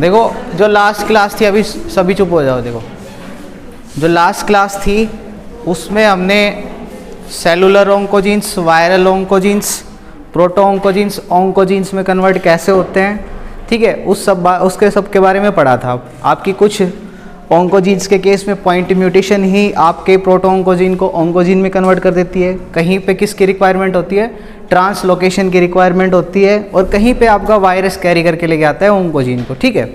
देखो जो last class थी, अभी सभी चुप हो जाओ। देखो जो लास्ट क्लास थी उसमें हमने cellular oncogenes, viral oncogenes, proto oncogenes, oncogenes में कन्वर्ट कैसे होते हैं, ठीक है, उसके सब के बारे में पढ़ा था। आपकी कुछ ऑन्कोजीन्स के केस में पॉइंट म्यूटेशन ही आपके प्रोटो ऑन्कोजीन को ऑन्कोजीन में कन्वर्ट कर देती है। कहीं पे किसकी रिक्वायरमेंट होती है, ट्रांसलोकेशन की रिक्वायरमेंट होती है, और कहीं पे आपका वायरस कैरी करके लेके आता है ऑन्कोजीन को, ठीक है।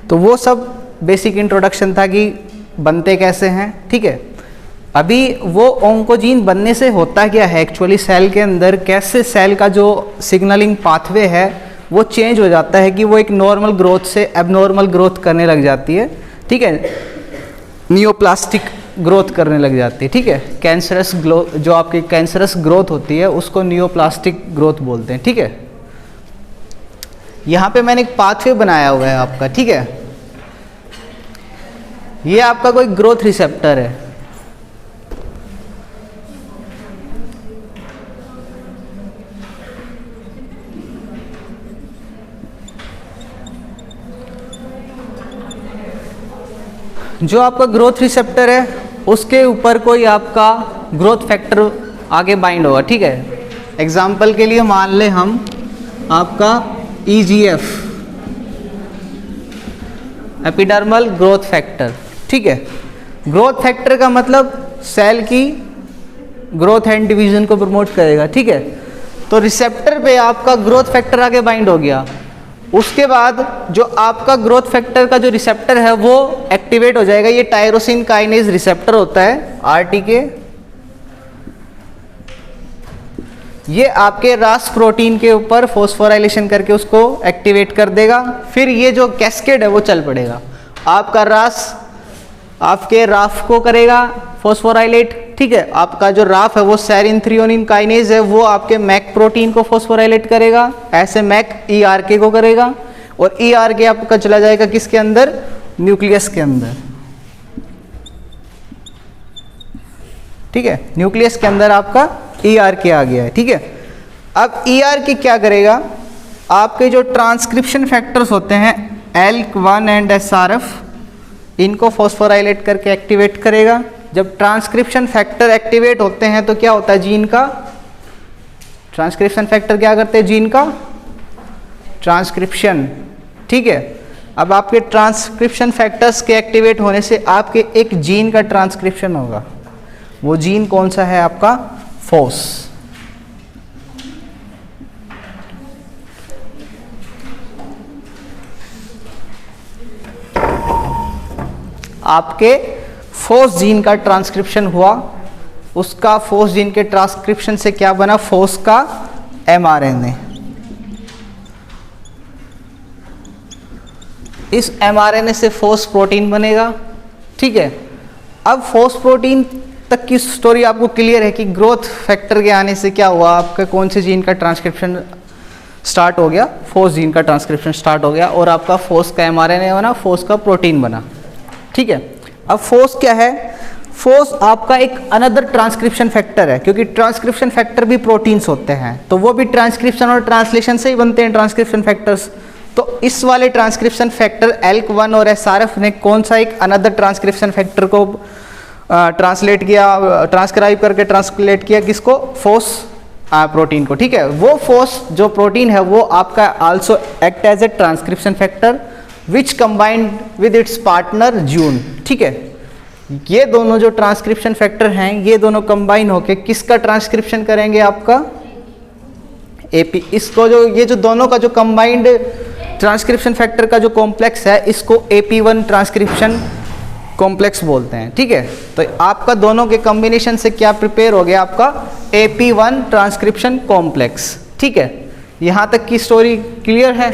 तो वो सब बेसिक इंट्रोडक्शन था कि बनते कैसे हैं, ठीक है। अभी वो ऑन्कोजीन बनने से होता क्या है एक्चुअली सेल के अंदर, कैसे सेल का जो सिग्नलिंग पाथवे है वो चेंज हो जाता है कि वो एक नॉर्मल ग्रोथ से एबनॉर्मल ग्रोथ करने लग जाती है, ठीक है, नियोप्लास्टिक ग्रोथ करने लग जाती है, ठीक है। कैंसरस ग्रोथ, जो आपकी कैंसरस ग्रोथ होती है उसको नियोप्लास्टिक ग्रोथ बोलते हैं, ठीक है। यहाँ पे मैंने एक पाथवे बनाया हुआ है आपका, ठीक है। ये आपका कोई ग्रोथ रिसेप्टर है, जो आपका ग्रोथ रिसेप्टर है उसके ऊपर कोई आपका ग्रोथ फैक्टर आगे बाइंड होगा, ठीक है। एग्जाम्पल के लिए मान लें हम आपका EGF, एपिडर्मल ग्रोथ फैक्टर, ठीक है। ग्रोथ फैक्टर का मतलब सेल की ग्रोथ एंड डिवीजन को प्रमोट करेगा, ठीक है। तो रिसेप्टर पे आपका ग्रोथ फैक्टर आगे बाइंड हो गया, उसके बाद जो आपका ग्रोथ फैक्टर का जो रिसेप्टर है वो एक्टिवेट हो जाएगा। ये टायरोसिन काइनेज रिसेप्टर होता है RTK, ये आपके रास प्रोटीन के ऊपर फॉस्फोराइलेशन करके उसको एक्टिवेट कर देगा। फिर ये जो कैस्केड है वो चल पड़ेगा, आपका रास आपके राफ को करेगा फॉस्फोराइलेट, ठीक है। आपका जो राफ है वो सेरिन थ्रियोनिन काइनेज है, वो आपके मैक प्रोटीन को फॉस्फोराइलेट करेगा, ऐसे मैक ERK को करेगा, और ERK आपका चला जाएगा किसके अंदर, न्यूक्लियस के अंदर, ठीक है। न्यूक्लियस के अंदर आपका ERK आ गया है, ठीक है। अब ERK क्या करेगा, आपके जो ट्रांसक्रिप्शन फैक्टर्स होते हैं ALK1 एंड SRF, इनको फॉस्फोराइलेट करके एक्टिवेट करेगा। जब ट्रांसक्रिप्शन फैक्टर एक्टिवेट होते हैं तो क्या होता है, जीन का ट्रांसक्रिप्शन फैक्टर क्या करते हैं, जीन का ट्रांसक्रिप्शन, ठीक है। अब आपके ट्रांसक्रिप्शन फैक्टर्स के एक्टिवेट होने से आपके एक जीन का ट्रांसक्रिप्शन होगा। वो जीन कौन सा है आपका, फोस। आपके फोस जीन का ट्रांसक्रिप्शन हुआ, उसका फोस जीन के ट्रांसक्रिप्शन से क्या बना, फोस का mRNA। इस mRNA से फोस प्रोटीन बनेगा, ठीक है। अब फोस प्रोटीन तक की स्टोरी आपको क्लियर है कि ग्रोथ फैक्टर के आने से क्या हुआ, आपका कौन से जीन का ट्रांसक्रिप्शन स्टार्ट हो गया, फोस जीन का ट्रांसक्रिप्शन स्टार्ट हो गया, और आपका फोस का mRNA बना, फोस का प्रोटीन बना, ठीक है। अब फोस क्या है, फोस आपका एक अनदर ट्रांसक्रिप्शन फैक्टर है, क्योंकि ट्रांसक्रिप्शन फैक्टर भी प्रोटीन्स होते हैं, तो वो भी ट्रांसक्रिप्शन और ट्रांसलेशन से ही बनते हैं ट्रांसक्रिप्शन फैक्टर्स। तो इस वाले ट्रांसक्रिप्शन फैक्टर ALK1 और SRF ने कौन सा एक अनदर ट्रांसक्रिप्शन फैक्टर को ट्रांसलेट किया, ट्रांसक्राइब करके ट्रांसलेट किया, किसको, फोस प्रोटीन को, ठीक है। वो फोस जो प्रोटीन है वो आपका also act as a transcription factor which combined with its partner Jun, ठीक है। ये दोनों जो ट्रांसक्रिप्शन फैक्टर हैं ये दोनों कंबाइन होके किसका ट्रांसक्रिप्शन करेंगे, आपका AP। इसको जो ये जो दोनों का जो कंबाइंड ट्रांसक्रिप्शन फैक्टर का जो कॉम्प्लेक्स है इसको AP1 ट्रांसक्रिप्शन कॉम्प्लेक्स बोलते हैं, ठीक है। तो आपका दोनों के कॉम्बिनेशन से क्या प्रिपेयर हो गया, आपका AP1 ट्रांसक्रिप्शन कॉम्प्लेक्स, ठीक है। यहाँ तक की स्टोरी क्लियर है,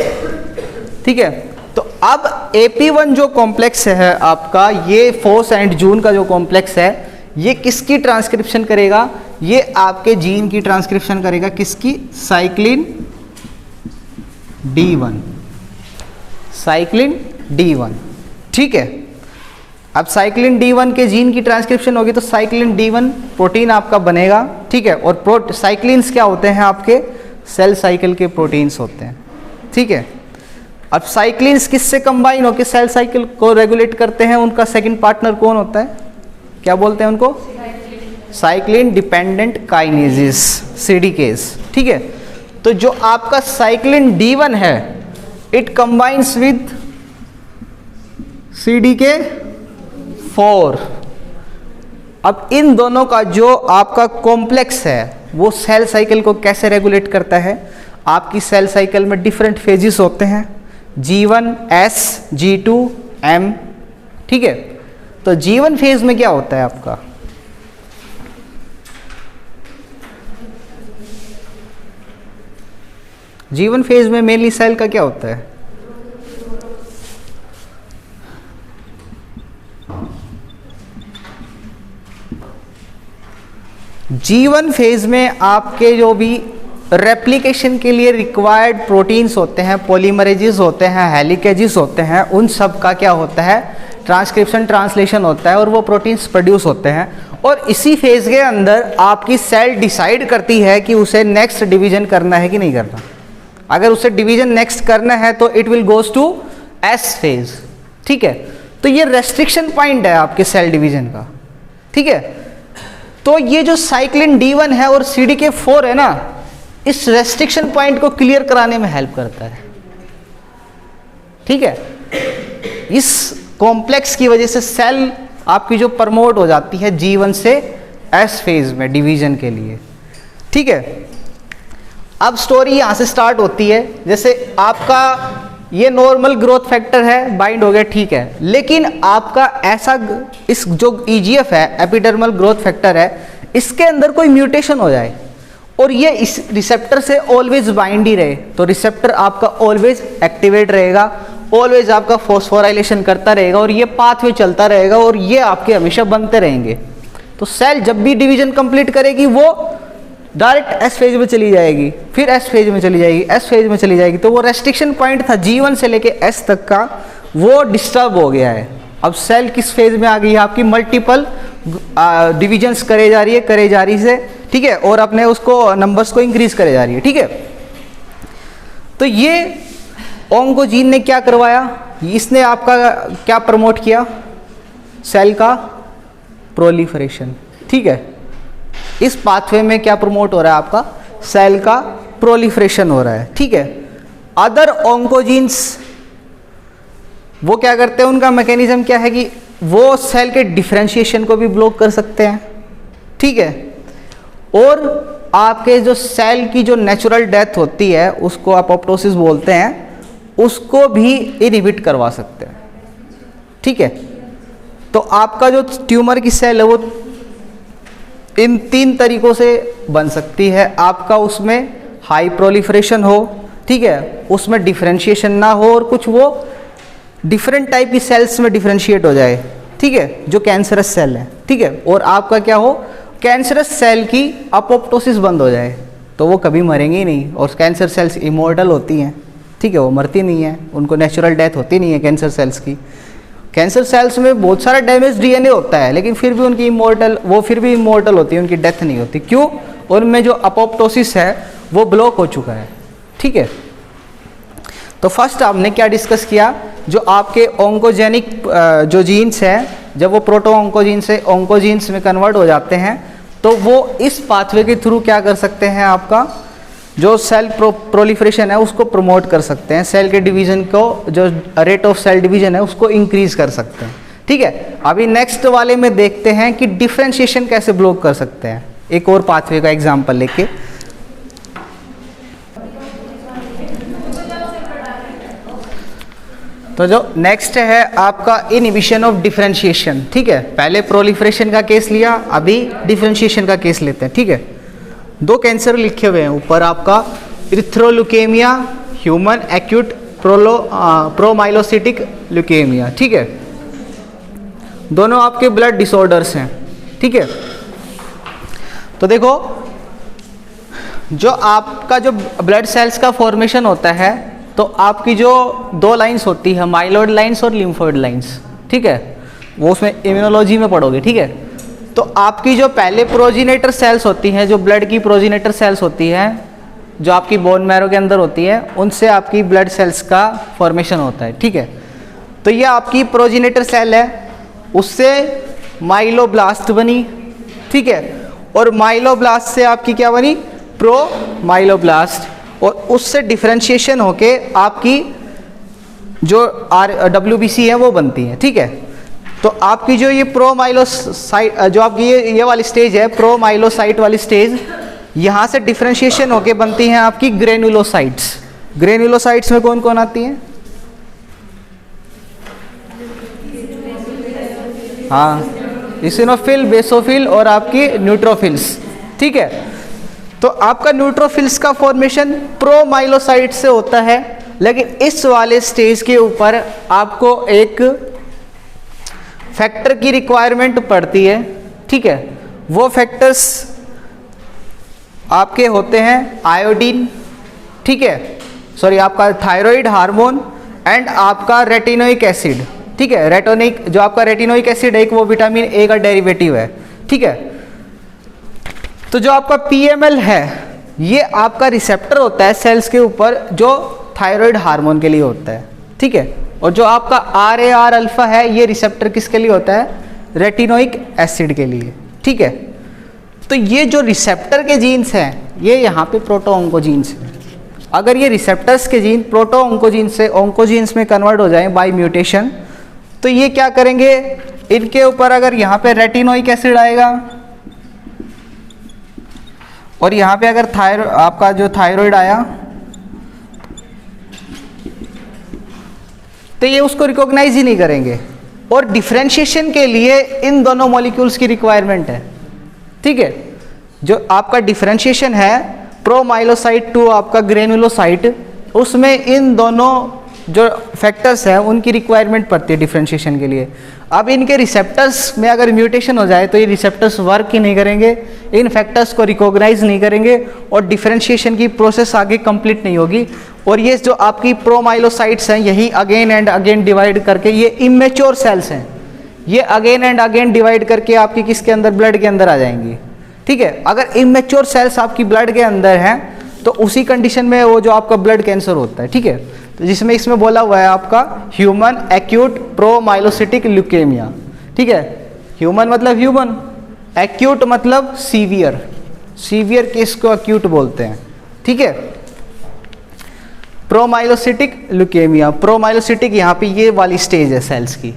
ठीक है। तो अब AP1 जो कॉम्प्लेक्स है आपका, ये फोस एंड जून का जो कॉम्प्लेक्स है, ये किसकी ट्रांसक्रिप्शन करेगा, ये आपके जीन की ट्रांसक्रिप्शन करेगा, किसकी, साइक्लिन D1, साइक्लिन D1, ठीक है। अब साइक्लिन D1 के जीन की ट्रांसक्रिप्शन होगी तो साइक्लिन D1 प्रोटीन आपका बनेगा, ठीक है। और साइक्लिन्स क्या होते हैं, आपके सेल साइकिल के प्रोटीन्स होते हैं, ठीक है। अब साइक्लिन्स किससे कंबाइन होकर सेल साइकिल को रेगुलेट करते हैं, उनका सेकंड पार्टनर कौन होता है, क्या बोलते हैं उनको, साइक्लिन डिपेंडेंट काइनेजेस, सीडीकेस। ठीक है, तो जो आपका साइक्लिन D1 है इट कंबाइंस विद CDK4। अब इन दोनों का जो आपका कॉम्प्लेक्स है वो सेल साइकिल को कैसे रेगुलेट करता है, आपकी सेल साइकिल में डिफरेंट फेजेस होते हैं, G1, S, G2, M। ठीक है, तो G1 फेज में क्या होता है आपका, G1 फेज में मेनली सेल का क्या होता है, G1 फेज में आपके जो भी रेप्लिकेशन के लिए रिक्वायर्ड प्रोटीन्स होते हैं, पॉलीमरेजेस होते हैं, हेलिकेजेस होते हैं, उन सब का क्या होता है, ट्रांसक्रिप्शन ट्रांसलेशन होता है और वो प्रोटीन्स प्रोड्यूस होते हैं। और इसी फेज के अंदर आपकी सेल डिसाइड करती है कि उसे नेक्स्ट डिवीजन करना है कि नहीं करना। अगर उसे डिवीजन नेक्स्ट करना है तो it will goes to S phase. ठीक है, तो ये रेस्ट्रिक्शन पॉइंट है आपके सेल डिवीजन का। ठीक है, तो ये जो साइक्लिन D1 है और CDK4 है ना, इस रेस्ट्रिक्शन पॉइंट को क्लियर कराने में हेल्प करता है। ठीक है, इस कॉम्प्लेक्स की वजह से सेल आपकी जो प्रमोट हो जाती है G1 से S फेज में डिवीजन के लिए। ठीक है, अब स्टोरी यहां से स्टार्ट होती है, जैसे आपका ये नॉर्मल ग्रोथ फैक्टर है, बाइंड हो गया, ठीक है, लेकिन आपका ऐसा इस जो EGF है, एपिडर्मल ग्रोथ फैक्टर है, इसके अंदर कोई म्यूटेशन हो जाए और ये इस रिसेप्टर से ऑलवेज बाइंड ही रहे, तो रिसेप्टर आपका ऑलवेज एक्टिवेट रहेगा, ऑलवेज आपका फॉस्फोराइलेशन करता रहेगा और ये पाथवे चलता रहेगा और ये आपके हमेशा बनते रहेंगे। तो सेल जब भी डिवीजन कंप्लीट करेगी वो डायरेक्ट एस फेज में चली जाएगी, फिर एस फेज में चली जाएगी, एस फेज में चली जाएगी। तो वो रेस्ट्रिक्शन पॉइंट था G1 से लेके एस तक का, वो डिस्टर्ब हो गया है। अब सेल किस फेज में आ गई है आपकी, मल्टीपल डिविजन्स करे जा रही से। ठीक है, और अपने उसको नंबर्स को इंक्रीज करे जा रही है। ठीक है, तो ये ओंकोजीन ने क्या करवाया, इसने आपका क्या प्रमोट किया, सेल का प्रोलिफरेशन। ठीक है, इस पाथवे में क्या प्रमोट हो रहा है आपका, सेल का प्रोलिफरेशन हो रहा है। ठीक है, अदर ओंकोजीन्स वो क्या करते हैं, उनका मैकेनिज्म क्या है कि वो सेल के डिफरेंशिएशन को भी ब्लॉक कर सकते हैं। ठीक है, और आपके जो सेल की जो नेचुरल डेथ होती है उसको अपोप्टोसिस बोलते हैं, उसको भी इनहिबिट करवा सकते हैं। ठीक है, तो आपका जो ट्यूमर की सेल है वो इन 3 तरीकों से बन सकती है। आपका उसमें हाई प्रोलिफरेशन हो, ठीक है, उसमें डिफरेंशिएशन ना हो और कुछ वो डिफरेंट टाइप की सेल्स में डिफरेंशिएट हो जाए। ठीक है, जो कैंसरस सेल है। ठीक है, और आपका क्या हो, कैंसरस सेल की अपोप्टोसिस बंद हो जाए, तो वो कभी मरेंगे ही नहीं। और कैंसर सेल्स इमॉर्टल होती हैं। ठीक है, वो मरती नहीं है, उनको नेचुरल डेथ होती नहीं है कैंसर सेल्स की। कैंसर सेल्स में बहुत सारा डैमेज DNA होता है, लेकिन फिर भी उनकी फिर भी इमॉर्टल होती है, उनकी डेथ नहीं होती। क्यों, उनमें जो अपोप्टोसिस है वो ब्लॉक हो चुका है। ठीक है, तो फर्स्ट आपने क्या डिस्कस किया, जो आपके ओंकोजेनिक जो जीन्स हैं, जब वो प्रोटो ओंकोजीन से ओंकोजीन्स में कन्वर्ट हो जाते हैं तो वो इस पाथवे के थ्रू क्या कर सकते हैं, आपका जो सेल प्रोलिफरेशन है उसको प्रमोट कर सकते हैं, सेल के डिवीजन को, जो रेट ऑफ सेल डिवीजन है उसको इंक्रीज कर सकते हैं। ठीक है, अभी नेक्स्ट वाले में देखते हैं कि डिफरेंशिएशन कैसे ब्लॉक कर सकते हैं, एक और पाथवे का एग्जांपल लेके। तो जो नेक्स्ट है आपका इनहिबिशन ऑफ डिफरेंशिएशन। ठीक है, पहले प्रोलिफरेशन का केस लिया, अभी डिफरेंशिएशन का केस लेते हैं। ठीक है, 2 कैंसर लिखे हुए हैं ऊपर आपका, इरिथ्रोल्यूकेमिया, ह्यूमन एक्यूट प्रोमाइलोसिटिक ल्यूकेमिया। ठीक है, दोनों आपके ब्लड डिसऑर्डर्स हैं। ठीक है, तो देखो जो आपका जो ब्लड सेल्स का फॉर्मेशन होता है, तो आपकी जो 2 लाइंस होती है, माइलॉइड लाइंस और लिम्फोइड लाइंस। ठीक है, वो उसमें इम्यूनोलॉजी में पढ़ोगे। ठीक है, तो आपकी जो पहले प्रोजिनेटर सेल्स होती हैं, जो ब्लड की प्रोजिनेटर सेल्स होती हैं, जो आपकी बोन मैरो के अंदर होती है उनसे आपकी ब्लड सेल्स का फॉर्मेशन होता है, ठीक है। तो ये आपकी प्रोजेनेटर सेल है, उससे माइलोब्लास्ट बनी, ठीक है, और माइलोब्लास्ट से आपकी क्या बनी, प्रो माइलोब्लास्ट, और उससे डिफरेंशिएशन होके आपकी जो WBC है वो बनती है, ठीक है। तो आपकी जो ये प्रोमाइलोसाइट, जो आपकी ये वाली स्टेज है प्रोमाइलोसाइट वाली स्टेज, यहाँ से डिफरेंशिएशन होके बनती हैं आपकी ग्रेनुलोसाइट्स। ग्रेनुलोसाइट्स में कौन कौन आती हैं? हाँ, इसिनोफिल, बेसोफिल और आपकी न्यूट्रोफिल्स, ठीक है। तो आपका न्यूट्रोफिल्स का फॉर्मेशन प्रोमाइलोसाइट से होता है, लेकिन इस वाले स्टेज के ऊपर आपको एक फैक्टर की रिक्वायरमेंट पड़ती है, ठीक है। वो फैक्टर्स आपके होते हैं आयोडीन, ठीक है, सॉरी आपका थायराइड हार्मोन एंड आपका रेटिनोइक एसिड, ठीक है। रेटिनोइक, जो आपका रेटिनोइक एसिड है वो विटामिन ए का डेरिवेटिव है, ठीक है। तो जो आपका PML है ये आपका रिसेप्टर होता है सेल्स के ऊपर जो थायराइड हार्मोन के लिए होता है, ठीक है। और जो आपका RAR अल्फा है ये रिसेप्टर किसके लिए होता है, रेटिनोइक एसिड के लिए, ठीक है। तो ये जो रिसेप्टर के जीन्स हैं ये यहाँ पे प्रोटो ऑन्कोजीन्स हैं। अगर ये रिसेप्टर्स के जीन प्रोटो ऑन्कोजीन्स से ऑन्कोजीन्स में कन्वर्ट हो जाएं बाय म्यूटेशन, तो ये क्या करेंगे, इनके ऊपर अगर यहाँ पे रेटिनोइक एसिड आएगा और यहाँ पे अगर आपका जो थायराइड आया तो ये उसको रिकॉग्नाइज ही नहीं करेंगे, और डिफरेंशिएशन के लिए इन दोनों मॉलिक्यूल्स की रिक्वायरमेंट है, ठीक है। जो आपका डिफरेंशिएशन है प्रोमाइलोसाइट टू आपका ग्रेनुलोसाइट, उसमें इन दोनों जो फैक्टर्स हैं उनकी रिक्वायरमेंट पड़ती है डिफरेंशिएशन के लिए। अब इनके रिसेप्टर्स में अगर म्यूटेशन हो जाए तो ये रिसेप्टर्स वर्क ही नहीं करेंगे, इन फैक्टर्स को रिकॉग्नाइज नहीं करेंगे और डिफरेंशिएशन की प्रोसेस आगे कंप्लीट नहीं होगी। और ये जो आपकी प्रोमाइलोसाइट्स हैं यही अगेन एंड अगेन डिवाइड करके, ये इमेच्योर सेल्स हैं, ये अगेन एंड अगेन डिवाइड करके आपकी किसके अंदर, ब्लड के अंदर आ जाएंगी, ठीक है। अगर इमेच्योर सेल्स आपकी ब्लड के अंदर हैं तो उसी कंडीशन में वो जो आपका ब्लड कैंसर होता है, ठीक है। तो जिसमें इसमें बोला हुआ है आपका ह्यूमन एक्यूट प्रोमाइलोसिटिक ल्यूकेमिया, ठीक है। ह्यूमन मतलब ह्यूमन, एक्यूट मतलब सीवियर, सीवियर केस को एक्यूट बोलते हैं, ठीक है। प्रोमाइलोसिटिक ल्यूकेमिया, प्रोमाइलोसिटिक यहाँ पे ये वाली स्टेज है सेल्स की।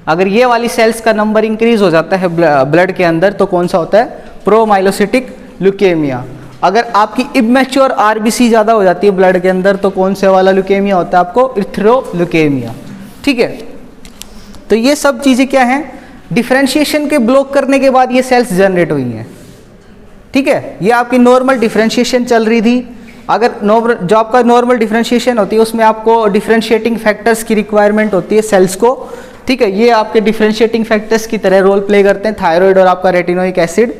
अगर ये वाली सेल्स का नंबर इंक्रीज हो जाता है ब्लड के अंदर तो कौन सा होता है, प्रोमाइलोसिटिक ल्यूकेमिया। अगर आपकी इमेच्योर RBC ज़्यादा हो जाती है ब्लड के अंदर तो कौन से वाला ल्यूकेमिया होता है आपको, इथेरोल्यूकेमिया, ठीक है। तो ये सब चीज़ें क्या हैं, डिफरेंशिएशन के ब्लॉक करने के बाद ये सेल्स जनरेट हुई हैं, ठीक है। ये आपकी नॉर्मल डिफरेंशिएशन चल रही थी। अगर जो आपका नॉर्मल डिफरेंशिएशन होती है उसमें आपको डिफरेंशिएटिंग फैक्टर्स की रिक्वायरमेंट होती है सेल्स को, ठीक है। ये आपके डिफरेंशिएटिंग फैक्टर्स की तरह रोल प्ले करते हैं, थायराइड और आपका रेटिनोइक एसिड।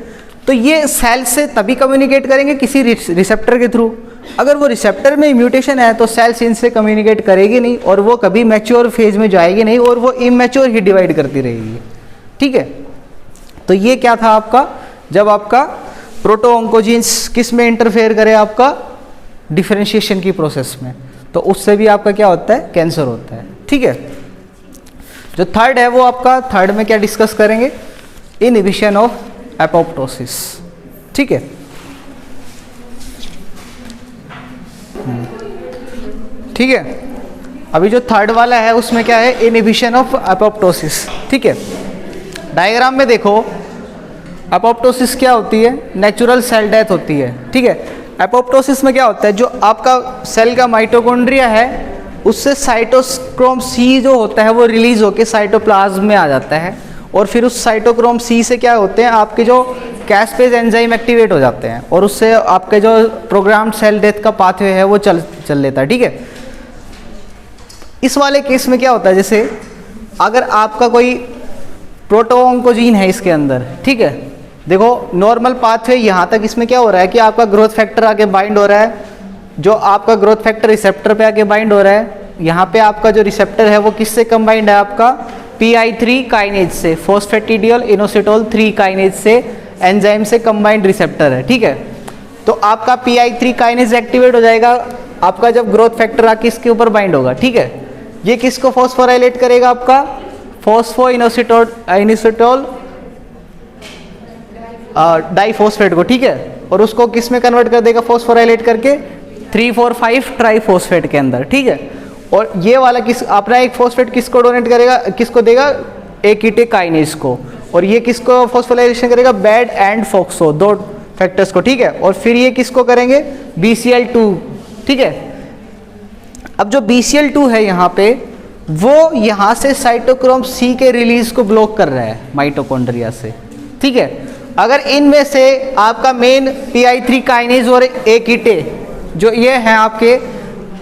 तो ये सेल से तभी कम्युनिकेट करेंगे किसी रिसेप्टर के थ्रू। अगर वो रिसेप्टर में म्यूटेशन है तो सेल्स इनसे कम्युनिकेट करेगी नहीं और वो कभी मैच्योर फेज में जाएगी नहीं और वो इमेच्योर ही डिवाइड करती रहेगी, ठीक है। तो ये क्या था आपका, जब आपका प्रोटो ऑन्कोजीन्स किस में इंटरफेयर करे, आपका डिफरेंशिएशन की प्रोसेस में, तो उससे भी आपका क्या होता है, कैंसर होता है, ठीक है। जो थर्ड है वो आपका, थर्ड में क्या डिस्कस करेंगे, इनहिबिशन ऑफ एपोप्टोसिस, ठीक है। ठीक है, अभी जो थर्ड वाला है उसमें क्या है, इनहिबिशन ऑफ एपोप्टोसिस, ठीक है। डायग्राम में देखो एपोप्टोसिस क्या होती है, नेचुरल सेल डेथ होती है, ठीक है। एपोप्टोसिस में क्या होता है, जो आपका सेल का माइटोकॉन्ड्रिया है उससे साइटोक्रोम C जो होता है वो रिलीज होकर साइटोप्लाज्म में आ जाता है और फिर उस साइटोक्रोम C से क्या होते हैं, आपके जो कैस्पेज एंजाइम एक्टिवेट हो जाते हैं और उससे आपके जो प्रोग्राम्ड सेल डेथ का पाथवे है वो चल लेता है, ठीक है। इस वाले केस में क्या होता है, जैसे अगर आपका कोई प्रोटो ऑन्कोजीन है इसके अंदर, ठीक है, देखो नॉर्मल पाथवे यहाँ तक इसमें क्या हो रहा है कि आपका ग्रोथ फैक्टर आके बाइंड हो रहा है, जो आपका ग्रोथ फैक्टर रिसेप्टर पे आके बाइंड हो रहा है। यहाँ पे आपका जो रिसेप्टर है वो किससे कंबाइंड है, आपका PI3 काइनेज से, फॉस्फेटिडियल इनोसिटोल 3 काइनेज से, एंजाइम से कंबाइंड रिसेप्टर है, ठीक है। तो आपका PI3 काइनेज एक्टिवेट हो जाएगा आपका जब ग्रोथ फैक्टर आके इसके ऊपर बाइंड होगा, ठीक है। ये किसको फॉस्फोराइलेट करेगा, आपका फॉस्फोइनोसिटोल डाइफॉस्फेट को, ठीक है। और उसको किस में कन्वर्ट कर देगा, फॉस्फोराइलेट करके 3,4,5 ट्राइफॉस्फेट के अंदर, ठीक है। और ये वाला किस अपना एक फॉस्फेट किसको डोनेट करेगा, किसको देगा, एकीटे काइनेज को। और ये किसको फॉस्फोराइलेशन करेगा, बैड एंड फोक्सो, दो फैक्टर्स को, ठीक है। और फिर ये किसको करेंगे, BCL2, ठीक है। अब जो BCL2 है यहाँ पे, वो यहाँ से साइटोक्रोम C के रिलीज को ब्लॉक कर रहा है माइटोकॉन्ड्रिया से, ठीक है। अगर इनमें से आपका मेन PI3 काइनेज और एकीटे जो ये हैं आपके,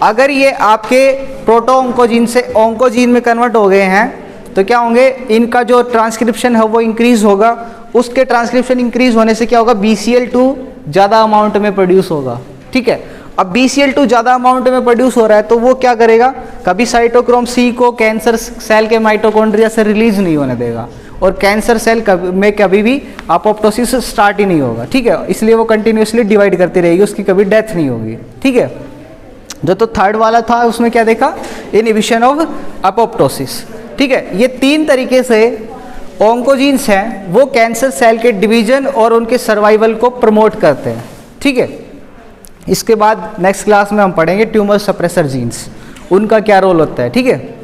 अगर ये आपके प्रोटो ऑन्कोजीन से ऑन्कोजीन में कन्वर्ट हो गए हैं तो क्या होंगे, इनका जो ट्रांसक्रिप्शन है वो इंक्रीज होगा। उसके ट्रांसक्रिप्शन इंक्रीज होने से क्या होगा, BCL2 ज़्यादा अमाउंट में प्रोड्यूस होगा, ठीक है। अब BCL2 ज़्यादा अमाउंट में प्रोड्यूस हो रहा है तो वो क्या करेगा, कभी साइटोक्रोम C को कैंसर सेल के माइटोकॉन्ड्रिया से रिलीज नहीं होने देगा और कैंसर सेल में कभी भी अपोप्टोसिस स्टार्ट ही नहीं होगा, ठीक है। इसलिए वो कंटिन्यूसली डिवाइड करती रहेगी, उसकी कभी डेथ नहीं होगी, ठीक है। जो तो थर्ड वाला था उसमें क्या देखा, इनहिबिशन ऑफ अपोप्टोसिस, ठीक है। ये 3 तरीके से ऑन्कोजीन्स हैं वो कैंसर सेल के डिवीजन और उनके सर्वाइवल को प्रमोट करते हैं, ठीक है। इसके बाद नेक्स्ट क्लास में हम पढ़ेंगे ट्यूमर सप्रेसर जीन्स, उनका क्या रोल होता है, ठीक है।